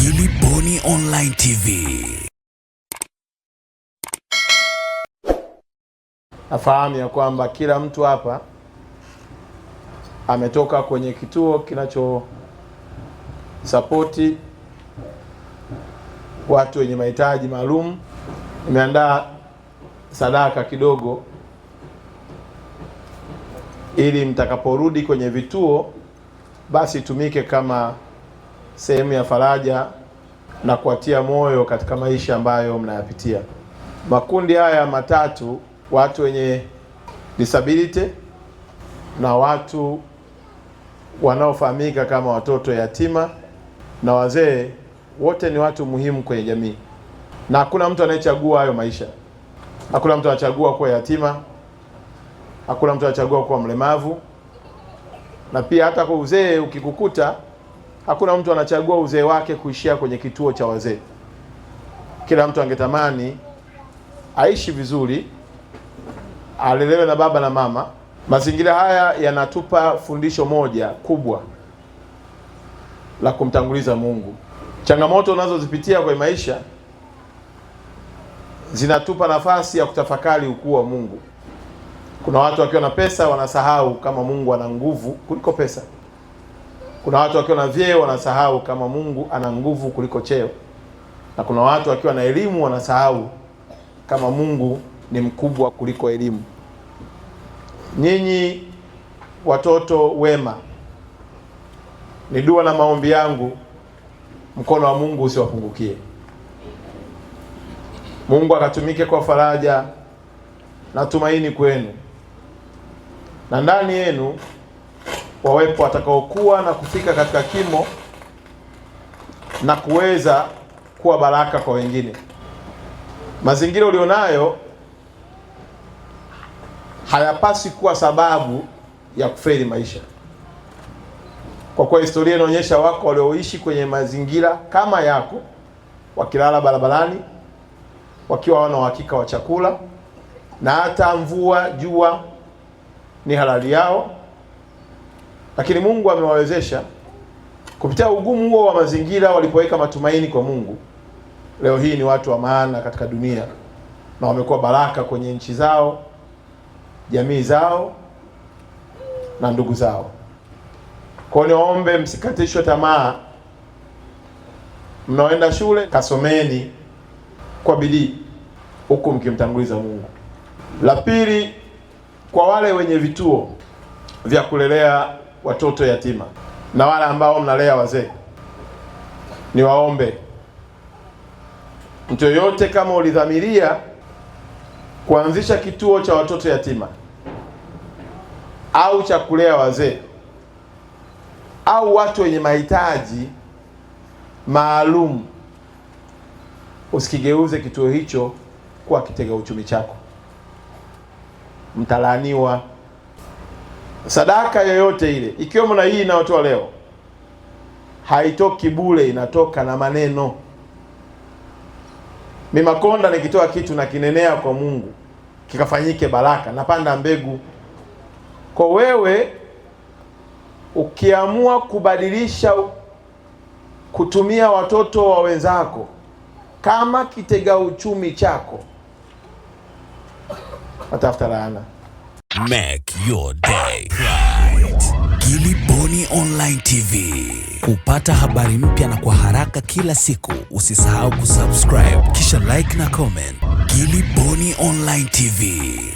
Gilly Bonny Online TV. Nafahamu ya kwamba kila mtu hapa ametoka kwenye kituo kinacho sapoti watu wenye mahitaji maalum. Nimeandaa sadaka kidogo ili mtakaporudi kwenye vituo basi tumike kama sehemu ya faraja na kuatia moyo katika maisha ambayo mnayapitia. Makundi haya matatu, watu wenye disability na watu wanaofahamika kama watoto yatima na wazee, wote ni watu muhimu kwenye jamii, na hakuna mtu anayechagua hayo maisha. Hakuna mtu anachagua kuwa yatima, hakuna mtu anachagua kuwa mlemavu, na pia hata kwa uzee ukikukuta, hakuna mtu anachagua uzee wake kuishia kwenye kituo cha wazee. Kila mtu angetamani aishi vizuri, alelewe na baba na mama. Mazingira haya yanatupa fundisho moja kubwa la kumtanguliza Mungu. Changamoto unazozipitia kwenye maisha zinatupa nafasi ya kutafakari ukuu wa Mungu. Kuna watu wakiwa na pesa wanasahau kama Mungu ana nguvu kuliko pesa. Kuna watu wakiwa na vyeo wanasahau kama Mungu ana nguvu kuliko cheo. Na kuna watu wakiwa na elimu wanasahau kama Mungu ni mkubwa kuliko elimu. Nyinyi watoto wema, ni dua na maombi yangu mkono wa Mungu usiwapungukie. Mungu akatumike kwa faraja na tumaini kwenu, na ndani yenu wawepo watakaokuwa na kufika katika kimo na kuweza kuwa baraka kwa wengine. Mazingira ulionayo hayapasi kuwa sababu ya kufeli maisha. Kwa kuwa historia inaonyesha wako walioishi kwenye mazingira kama yako, wakilala barabarani, wakiwa hawana uhakika wa chakula, na hata mvua, jua ni halali yao, lakini Mungu amewawezesha kupitia ugumu huo wa mazingira. Walipoweka matumaini kwa Mungu, leo hii ni watu wa maana katika dunia na wamekuwa baraka kwenye nchi zao, jamii zao na ndugu zao. Kwa hiyo niwaombe msikatishwe tamaa. Mnaoenda shule, kasomeni kwa bidii huku mkimtanguliza Mungu. La pili, kwa wale wenye vituo vya kulelea watoto yatima na wale ambao mnalea wazee, niwaombe mtu yoyote, kama ulidhamiria kuanzisha kituo cha watoto yatima au cha kulea wazee au watu wenye mahitaji maalum, usikigeuze kituo hicho kuwa kitega uchumi chako. Mtalaaniwa. Sadaka yoyote ile, ikiwemo na hii inayotoa leo, haitoki bure, inatoka na maneno. Mimi Makonda nikitoa kitu na kinenea kwa Mungu kikafanyike baraka, napanda mbegu. Kwa wewe ukiamua kubadilisha kutumia watoto wa wenzako kama kitega uchumi chako, atafuta laana. Make your day right. Gilly Bonny Online TV. Kupata habari mpya na kwa haraka kila siku, usisahau kusubscribe kisha like na comment. Gilly Bonny Online TV.